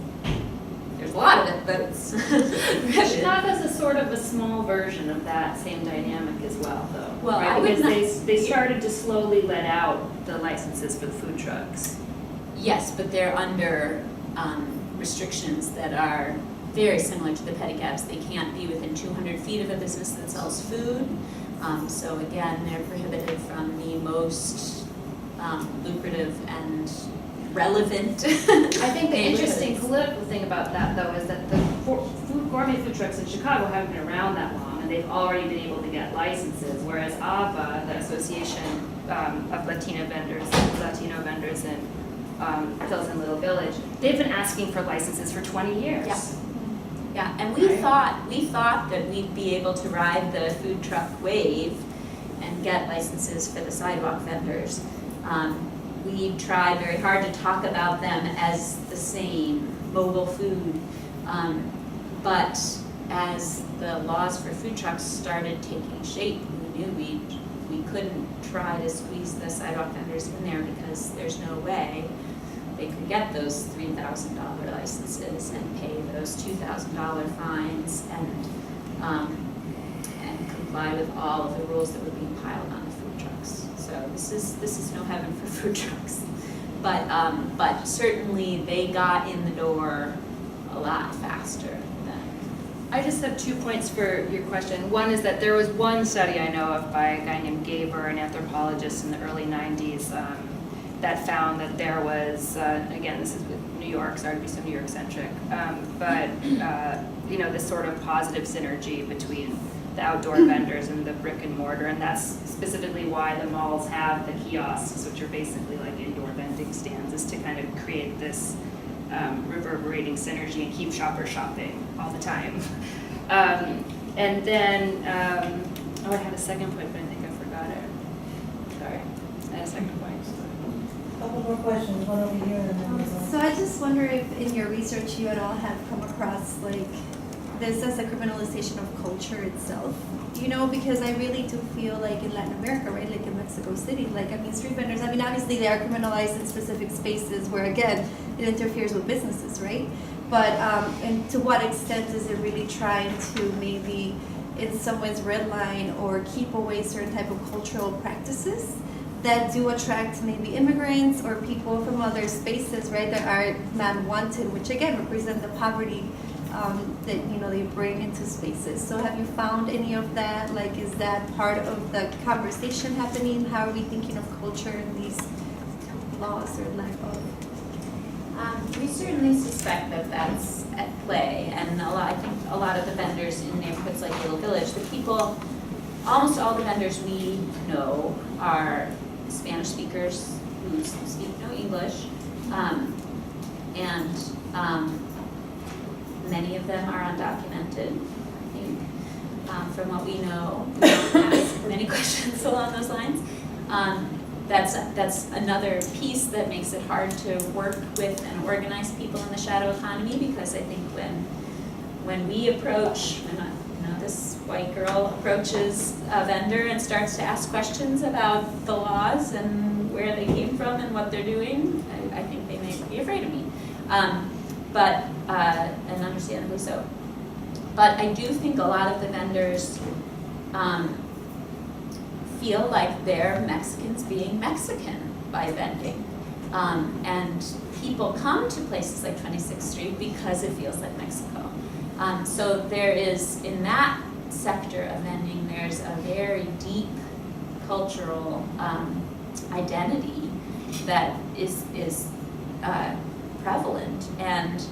a lot of it, but it's prohibited. Chicago is a sort of a small version of that same dynamic as well, though. Well, right? I would because they started to slowly let out the licenses for the food trucks. Yes, but they're under restrictions that are very similar to the Pedicabs. They can't be within 200 feet of a business that sells food. So again, they're prohibited from the most lucrative and relevant. I think the interesting political thing about that, though, is that the gourmet food trucks in Chicago haven't been around that long, and they've already been able to get licenses, whereas AVA, the Association of Latino vendors in Pilsen Little Village, they've been asking for licenses for 20 years. Yeah. Yeah, and we thought that we'd be able to ride the food truck wave and get licenses for the sidewalk vendors. We tried very hard to talk about them as the same mobile food, but as the laws for food trucks started taking shape, we knew we couldn't try to squeeze the sidewalk vendors in there because there's no way they could get those $3,000 licenses and pay those $2,000 fines and comply with all of the rules that were being piled on the food trucks. So this is no heaven for food trucks, but certainly they got in the door a lot faster than. I just have 2 points for your question. One is that there was one study I know of by a guy named Kregor, an anthropologist in the early 90s, that found that there was, again, this is with New York, sorry to be so New York centric, but you know, this sort of positive synergy between the outdoor vendors and the brick and mortar, and that's specifically why the malls have the kiosks, which are basically like indoor vending stands, is to kind of create this reverberating synergy and keep shoppers shopping all the time. And then, I had a second point, but I think I forgot it. Sorry, I had a second point. Couple more questions, one over here and then this one. So I just wonder if in your research you at all have come across like this as a criminalization of culture itself, you know, because I really do feel like in Latin America, right, like in Mexico City, like, I mean, street vendors, I mean, obviously they are criminalized in specific spaces where, again, it interferes with businesses, right? But, and to what extent is it really trying to maybe in some ways redline or keep away certain type of cultural practices that do attract maybe immigrants or people from other spaces, right, that are not wanted, which again represent the poverty that, you know, they bring into spaces. So have you found any of that? Like, is that part of the conversation happening? How are we thinking of culture in these laws or lack of? We certainly suspect that that's at play, and I think a lot of the vendors in neighborhoods like Little Village, the people, almost all the vendors we know are Spanish speakers who speak no English, and many of them are undocumented, I think. From what we know, we don't ask many questions along those lines. That's another piece that makes it hard to work with and organize people in the shadow economy, because I think when we approach, this white girl approaches a vendor and starts to ask questions about the laws and where they came from and what they're doing, I think they may be afraid of me, and understandably so. But I do think a lot of the vendors feel like they're Mexicans being Mexican by vending. And people come to places like 26th Street because it feels like Mexico. So there is, in that sector of vending, there's a very deep cultural identity that is prevalent. And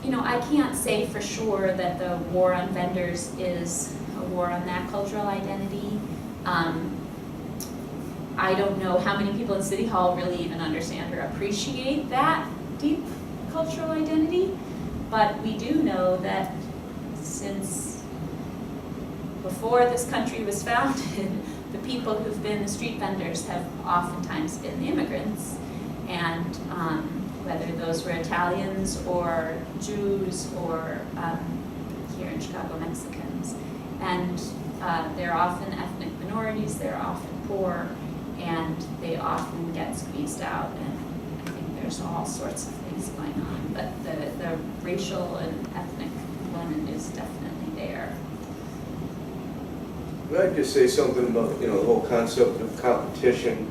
I can't say for sure that the war on vendors is a war on that cultural identity. I don't know how many people in City Hall really even understand or appreciate that deep cultural identity, but we do know that since before this country was founded, the people who've been the street vendors have oftentimes been the immigrants, and whether those were Italians or Jews or here in Chicago, Mexicans. And they're often ethnic minorities, they're often poor, and they often get squeezed out, and I think there's all sorts of things going on. But the racial and ethnic component is definitely there. I'd like to say something about, the whole concept of competition.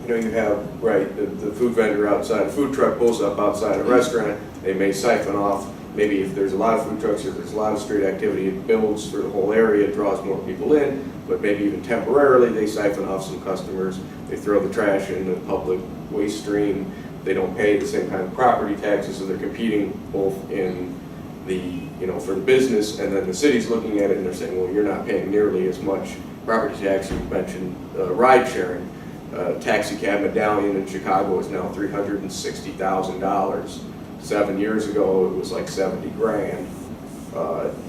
You have, right, the food vendor outside, a food truck pulls up outside a restaurant, they may siphon off, maybe if there's a lot of food trucks, if there's a lot of street activity, it builds for the whole area, it draws more people in, but maybe even temporarily they siphon off some customers, they throw the trash in the public waste stream, they don't pay the same kind of property taxes, so they're competing both in the, for the business, and then the city's looking at it and they're saying, well, you're not paying nearly as much property tax. You mentioned ride sharing. Taxi cab medallion in Chicago is now $360,000. 7 years ago, it was like 70 grand.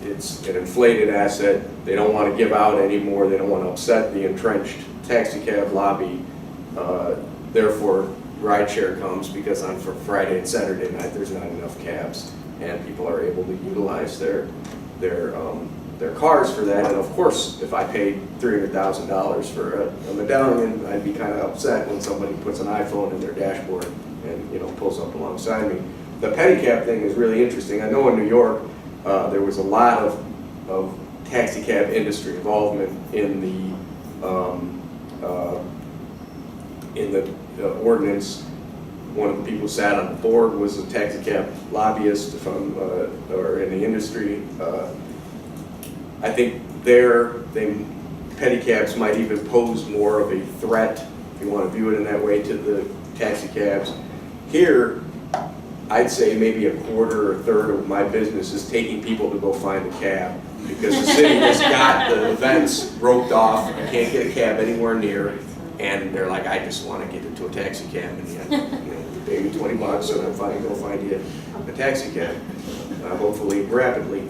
It's an inflated asset. They don't want to give out anymore. They don't want to upset the entrenched taxi cab lobby. Therefore, rideshare comes because on Friday and Saturday night, there's not enough cabs, and people are able to utilize their cars for that. And of course, if I paid $300,000 for a medallion, I'd be kind of upset when somebody puts an iPhone in their dashboard and pulls up alongside me. The pedicab thing is really interesting. I know in New York, there was a lot of taxi cab industry involvement in the ordinance. One of the people who sat on the board was a taxi cab lobbyist from or in the industry. I think pedicabs might even pose more of a threat, if you want to view it in that way, to the taxi cabs. Here, I'd say maybe a quarter or a third of my business is taking people to go find a cab, because the city has got the events roped off. You can't get a cab anywhere near, and they're like, I just want to get into a taxi cab, and you pay me $20 and I'm fine to go find you a taxi cab, hopefully rapidly.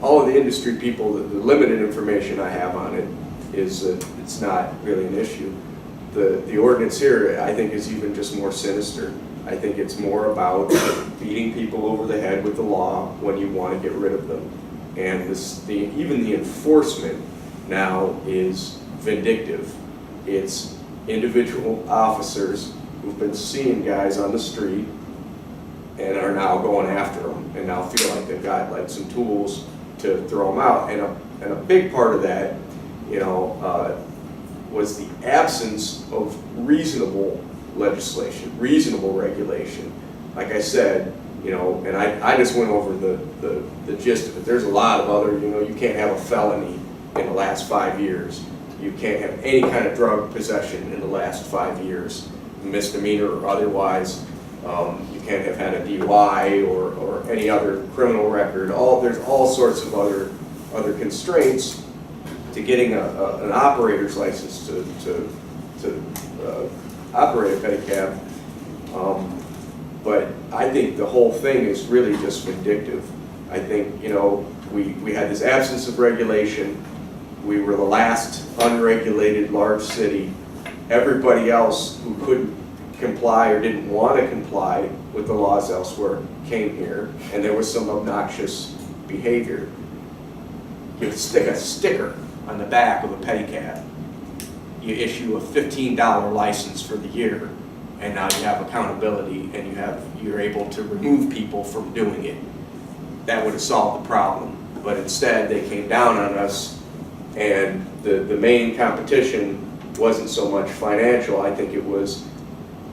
All of the industry people, the limited information I have on it is that it's not really an issue. The ordinance here, I think, is even just more sinister. I think it's more about beating people over the head with the law when you want to get rid of them. And even the enforcement now is vindictive. It's individual officers who've been seeing guys on the street and are now going after them, and now feel like they've got like some tools to throw them out. And a big part of that, was the absence of reasonable legislation, reasonable regulation. Like I said, and I just went over the gist of it. There's a lot of other, you can't have a felony in the last 5 years. You can't have any kind of drug possession in the last 5 years. misdemeanor or otherwise. You can't have had a DUI or any other criminal record. There's all sorts of other constraints to getting an operator's license to operate a pedicab. But I think the whole thing is really just vindictive. I think, we had this absence of regulation. We were the last unregulated large city. Everybody else who couldn't comply or didn't want to comply with the laws elsewhere came here, and there was some obnoxious behavior. You stick a sticker on the back of a pedicab. You issue a $15 license for the year, and now you have accountability, and you're able to remove people from doing it. That would have solved the problem, but instead they came down on us, and the main competition wasn't so much financial. I think it was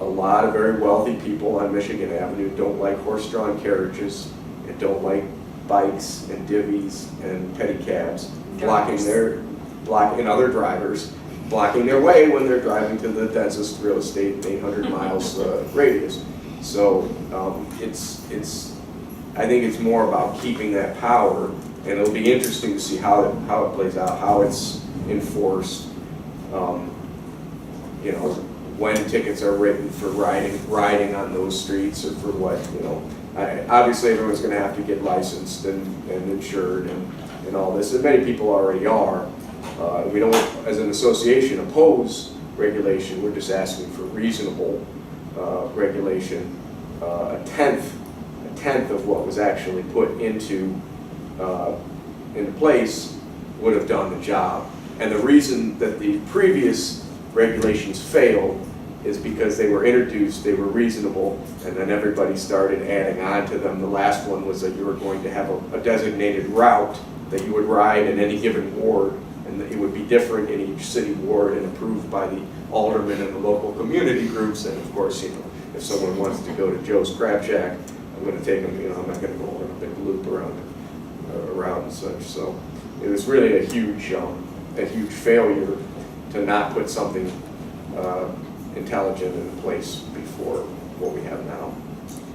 a lot of very wealthy people on Michigan Avenue don't like horse-drawn carriages and don't like bikes and divvies and pedicabs blocking other drivers, blocking their way when they're driving to the densest real estate in 800 miles radius. So I think it's more about keeping that power, and it'll be interesting to see how it plays out, how it's enforced. When tickets are written for riding on those streets, or for what, obviously everyone's going to have to get licensed and insured and all this, and many people already are. We don't, as an association, oppose regulation. We're just asking for reasonable regulation. A tenth of what was actually put into place would have done the job. And the reason that the previous regulations failed is because they were introduced, they were reasonable, and then everybody started adding on to them. The last one was that you were going to have a designated route that you would ride in any given ward, and it would be different in each city ward and approved by the aldermen and the local community groups. And of course, if someone wants to go to Joe's Crab Shack, I'm going to take them, I'm not going to go on a big loop around and such. So it was really a huge failure to not put something intelligent in place before what we have now.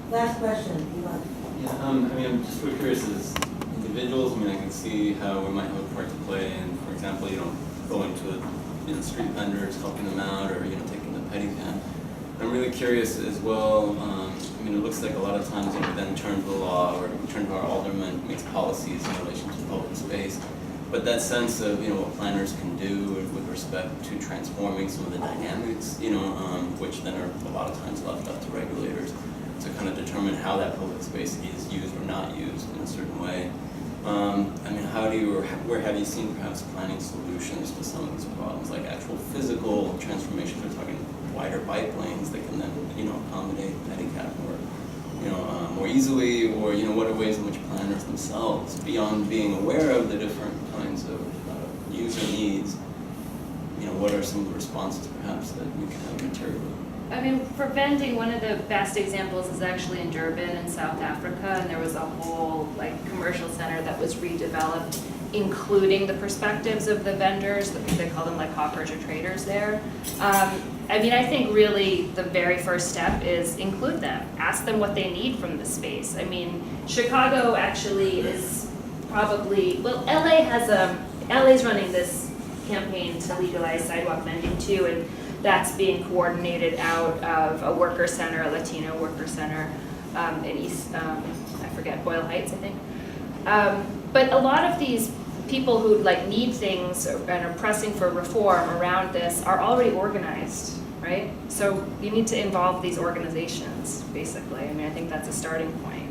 Last question, Ivan. Yeah, I'm just really curious as individuals. I can see how we might have a part to play in, for example, going to street vendors, helping them out, or taking the pedicab. I'm really curious as well. It looks like a lot of times we then turn to the law, or we turn to our alderman, makes policies in relation to public space. But that sense of what planners can do with respect to transforming some of the dynamics, which then are a lot of times left up to regulators to kind of determine how that public space is used or not used in a certain way. How do you, or where have you seen perhaps planning solutions to some of these problems, like actual physical transformation? We're talking wider bike lanes that can then accommodate pedicab more easily, or what are ways in which planners themselves, beyond being aware of the different kinds of user needs, what are some of the responses perhaps that we can have materially? For vending, one of the best examples is actually in Durban in South Africa, and there was a whole commercial center that was redeveloped, including the perspectives of the vendors. They call them hawkers or traders there. I think really the very first step is include them. Ask them what they need from the space. Chicago actually is probably, LA's running this campaign to legalize sidewalk vending too, and that's being coordinated out of a worker center, a Latino worker center in East, I forget, Boyle Heights, I think. But a lot of these people who need things and are pressing for reform around this are already organized, right? So you need to involve these organizations, basically. I think that's a starting point.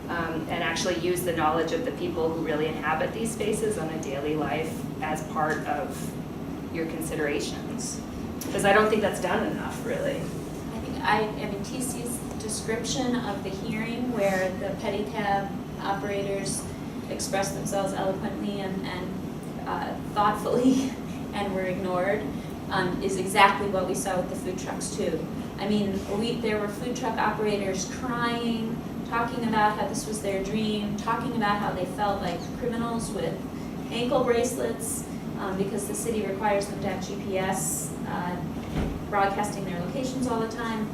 And actually use the knowledge of the people who really inhabit these spaces on a daily life as part of your considerations. Because I don't think that's done enough, really. TC's description of the hearing where the pedicab operators expressed themselves eloquently and thoughtfully and were ignored is exactly what we saw with the food trucks too. There were food truck operators crying, talking about how this was their dream, talking about how they felt like criminals with ankle bracelets because the city requires them to have GPS broadcasting their locations all the time.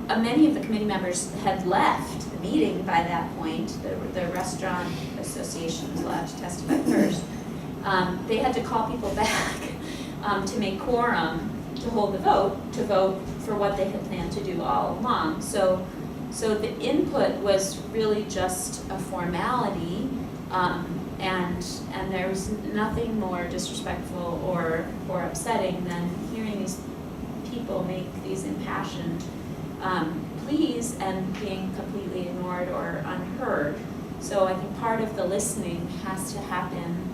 Many of the committee members had left the meeting by that point. The restaurant associations allowed to testify first. They had to call people back to make quorum to hold the vote, to vote for what they had planned to do all along. So the input was really just a formality, and there was nothing more disrespectful or upsetting than hearing these people make these impassioned pleas and being completely ignored or unheard. So I think part of the listening has to happen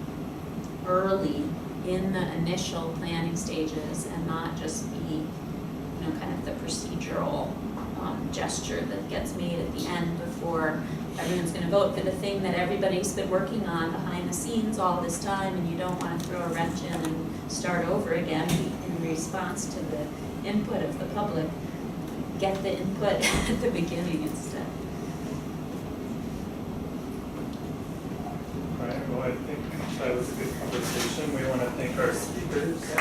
early in the initial planning stages and not just be, kind of the procedural gesture that gets made at the end before everyone's going to vote for the thing that everybody's been working on behind the scenes all this time, and you don't want to throw a wrench in and start over again in response to the input of the public. Get the input at the beginning instead. All right, well, I think that was a good conversation. We want to thank our speakers.